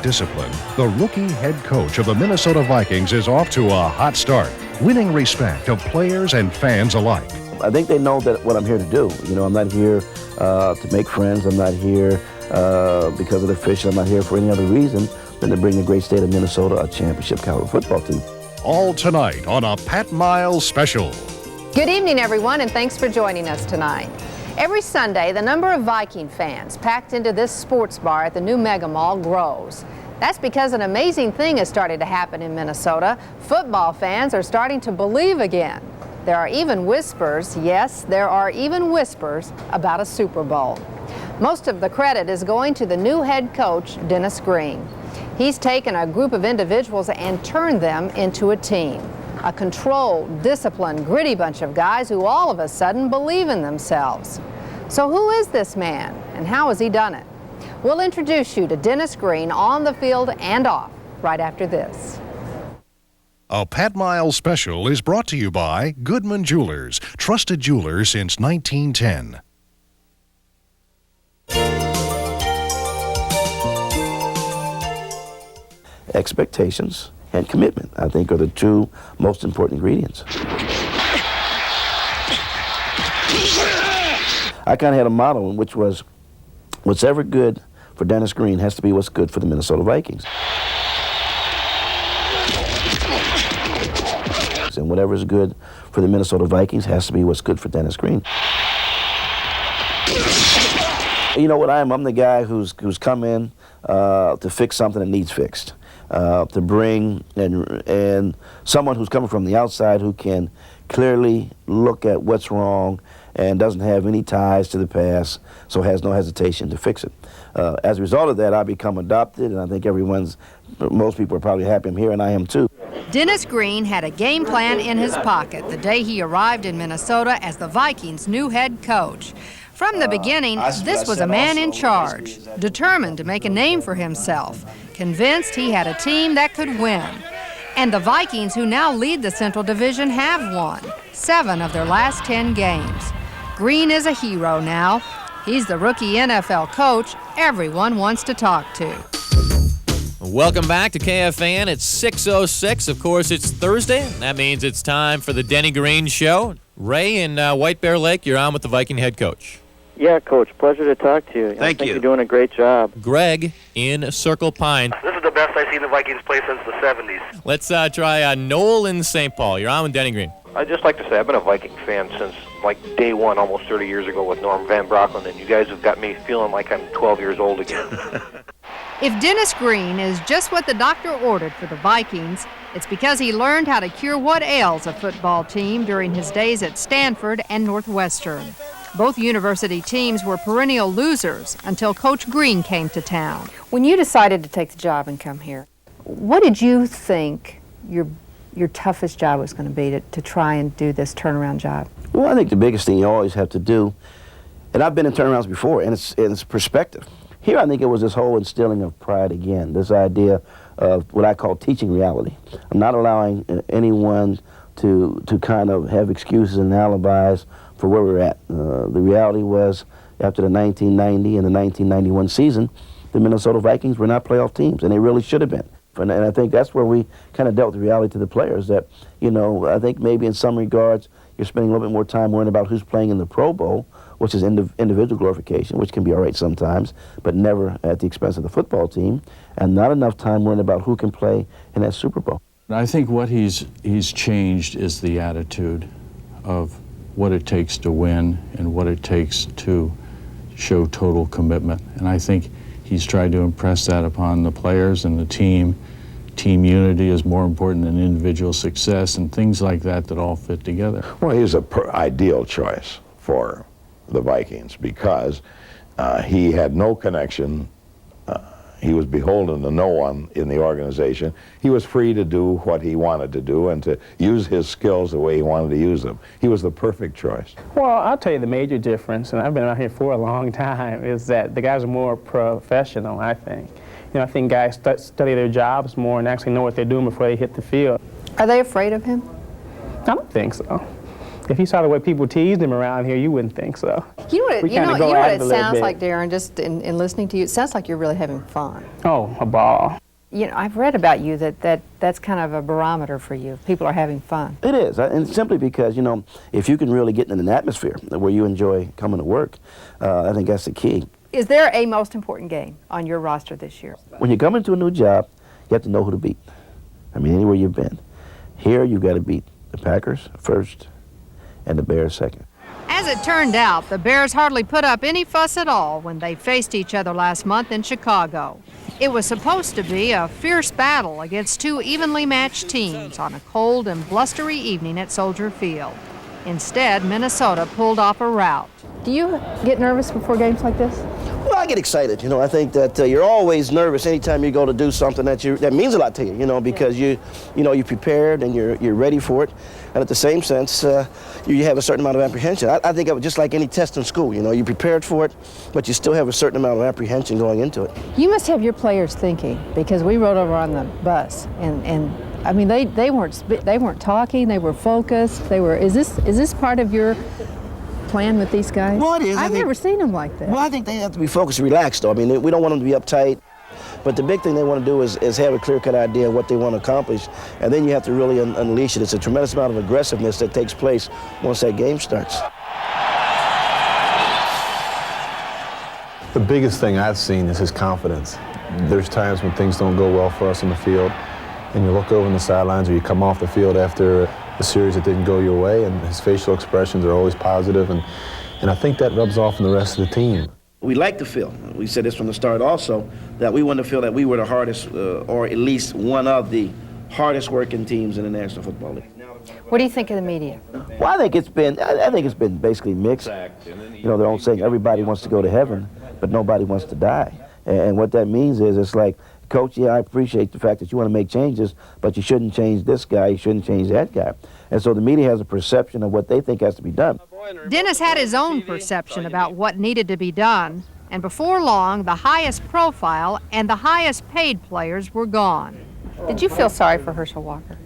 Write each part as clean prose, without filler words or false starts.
discipline, the rookie head coach of the Minnesota Vikings is off to a hot start, winning respect of players and fans alike. I think they know that what I'm here to do. You know, I'm not here to make friends. I'm not here because of the fish. I'm not here for any other reason than to bring the great state of Minnesota a championship caliber football team. All tonight on a Pat Miles special. Good evening, everyone, and thanks for joining us tonight. Every Sunday, the number of Viking fans packed into this sports bar at the new Mega Mall grows. That's because an amazing thing has started to happen in Minnesota. Football fans are starting to believe again. There are even whispers, yes, there are even whispers about a Super Bowl. Most of the credit is going to the new head coach, Dennis Green. He's taken a group of individuals and turned them into a team. A controlled, disciplined, gritty bunch of guys who all of a sudden believe in themselves. So who is this man, and how has he done it? We'll introduce you to Dennis Green on the field and off right after this. A Pat Miles special is brought to you by Goodman Jewelers, trusted jeweler since 1910. Expectations and commitment, I think, are the two most important ingredients. I kind of had a motto, which was, what's ever good for Dennis Green has to be what's good for the Minnesota Vikings. And whatever is good for the Minnesota Vikings has to be what's good for Dennis Green. You know what I am? I'm the guy who's come in to fix something that needs fixed. To bring and someone who's coming from the outside who can clearly look at what's wrong and doesn't have any ties to the past, so has no hesitation to fix it. As a result of that, I become adopted, and I think most people are probably happy I'm here, and I am too. Dennis Green had a game plan in his pocket the day he arrived in Minnesota as the Vikings' new head coach. From the beginning, this was a man in charge, determined to make a name for himself, convinced he had a team that could win. And the Vikings, who now lead the Central Division, have won 7 of their last 10 games. Green is a hero now. He's the rookie NFL coach everyone wants to talk to. Welcome back to KFAN. It's 6:06. Of course, it's Thursday. That means it's time for the Denny Green Show. Ray in White Bear Lake, you're on with the Viking head coach. Yeah, Coach. Pleasure to talk to you. Thank you. You're doing a great job. Greg in Circle Pine. This is the best I've seen the Vikings play since the 70s. Let's try Noel in St. Paul. You're on with Denny Green. I'd just like to say I've been a Viking fan since like day one, almost 30 years ago with Norm Van Brocklin, and you guys have got me feeling like I'm 12 years old again. If Dennis Green is just what the doctor ordered for the Vikings, it's because he learned how to cure what ails a football team during his days at Stanford and Northwestern. Both university teams were perennial losers until Coach Green came to town. When you decided to take the job and come here, what did you think your toughest job was going to be to try and do this turnaround job? Well, I think the biggest thing you always have to do, and I've been in turnarounds before, and it's perspective. Here I think it was this whole instilling of pride again, this idea of what I call teaching reality. I'm not allowing anyone to kind of have excuses and alibis for where we're at. The reality was, after the 1990 and the 1991 season, the Minnesota Vikings were not playoff teams, and they really should have been. And I think that's where we kind of dealt with the reality to the players that, you know, I think maybe in some regards you're spending a little bit more time worrying about who's playing in the Pro Bowl, which is individual glorification, which can be all right sometimes, but never at the expense of the football team, and not enough time worrying about who can play in that Super Bowl. I think what he's changed is the attitude of what it takes to win and what it takes to show total commitment. And I think he's tried to impress that upon the players and the team. Team unity is more important than individual success and things like that all fit together. Well, he's an ideal choice for the Vikings because he had no connection. He was beholden to no one in the organization. He was free to do what he wanted to do and to use his skills the way he wanted to use them. He was the perfect choice. Well, I'll tell you the major difference, and I've been out here for a long time, is that the guys are more professional, I think. You know, I think guys study their jobs more and actually know what they're doing before they hit the field. Are they afraid of him? I don't think so. If you saw the way people teased him around here, you wouldn't think so. You know We kinda what go at it it a little sounds bit. like, Darren, just in listening to you, it sounds like you're really having fun. Oh, a ball. You know, I've read about you that's kind of a barometer for you. People are having fun. It is, and simply because, you know, if you can really get in an atmosphere where you enjoy coming to work, I think that's the key. Is there a most important game on your roster this year? When you come into a new job, you have to know who to beat. I mean, anywhere you've been. Here, you've got to beat the Packers first and the Bears second. As it turned out, the Bears hardly put up any fuss at all when they faced each other last month in Chicago. It was supposed to be a fierce battle against two evenly matched teams on a cold and blustery evening at Soldier Field. Instead, Minnesota pulled off a rout. Do you get nervous before games like this? Well, I get excited. You know, I think that you're always nervous anytime you go to do something that means a lot to you. You know, because you're prepared and you're ready for it, and at the same sense, you have a certain amount of apprehension. I think of it just like any test in school. You know, you're prepared for it, but you still have a certain amount of apprehension going into it. You must have your players thinking, because we rode over on the bus, and I mean they weren't talking. They were focused. Is this part of your plan with these guys? Well, it is. I've never seen them like that. Well, I think they have to be focused and relaxed, though. I mean, we don't want them to be uptight. But the big thing they want to do is have a clear-cut idea of what they want to accomplish, and then you have to really unleash it. It's a tremendous amount of aggressiveness that takes place once that game starts. The biggest thing I've seen is his confidence. There's times when things don't go well for us on the field, and you look over on the sidelines or you come off the field after a series that didn't go your way, and his facial expressions are always positive, and I think that rubs off on the rest of the team. We like to feel, we said this from the start also, that we want to feel that we were the hardest, or at least one of the hardest working teams in the National Football League. What do you think of the media? Well, I think it's been basically mixed. You know, they're all saying everybody wants to go to heaven, but nobody wants to die. And what that means is, it's like, Coach, yeah, I appreciate the fact that you want to make changes, but you shouldn't change this guy, you shouldn't change that guy. And so the media has a perception of what they think has to be done. Dennis had his own perception about what needed to be done, and before long, the highest profile and the highest paid players were gone. Did you feel sorry for Herschel Walker?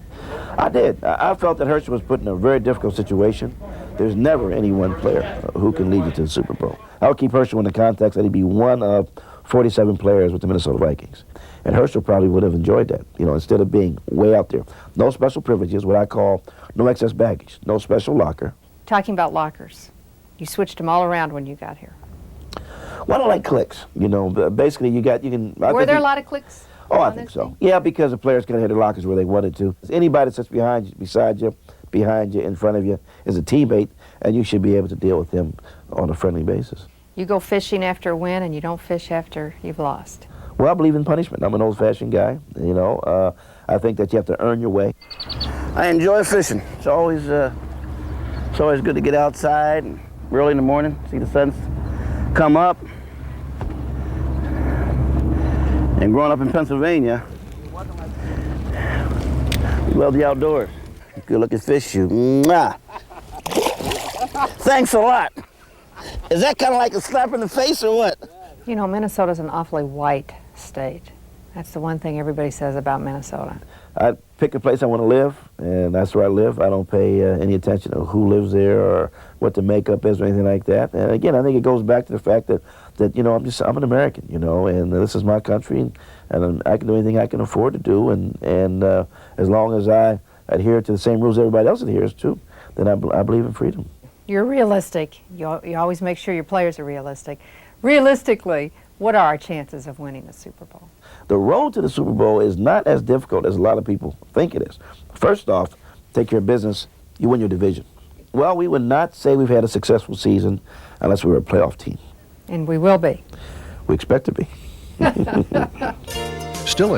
I did. I felt that Herschel was put in a very difficult situation. There's never any one player who can lead you to the Super Bowl. I would keep Herschel in the context that he'd be one of 47 players with the Minnesota Vikings. And Herschel probably would have enjoyed that, you know, instead of being way out there. No special privileges, what I call no excess baggage, no special locker. Talking about lockers, you switched them all around when you got here. Well, I don't like clicks, you know. Basically, Were there a lot of clicks? Oh, I think so. Yeah, because the players can have their lockers where they wanted to. Anybody that sits behind you, beside you, behind you, in front of you is a teammate, and you should be able to deal with them on a friendly basis. You go fishing after a win, and you don't fish after you've lost. Well, I believe in punishment. I'm an old-fashioned guy, you know. I think that you have to earn your way. I enjoy fishing. It's always good to get outside and early in the morning, see the sun come up. And growing up in Pennsylvania, we love the outdoors. Good looking fish shoot. Mwah. Thanks a lot. Is that kind of like a slap in the face or what? You know, Minnesota's an awfully white state. That's the one thing everybody says about Minnesota. I pick a place I want to live, and that's where I live. I don't pay any attention to who lives there or what the makeup is or anything like that. And again, I think it goes back to the fact that you know, I'm an American, you know, and this is my country, and I can do anything I can afford to do, and as long as I adhere to the same rules everybody else adheres to, then I believe in freedom. You're realistic. You always make sure your players are realistic. Realistically, what are our chances of winning the Super Bowl? The road to the Super Bowl is not as difficult as a lot of people think it is. First off, take care of business, you win your division. Well, we would not say we've had a successful season unless we were a playoff team. And we will be. We expect to be. Still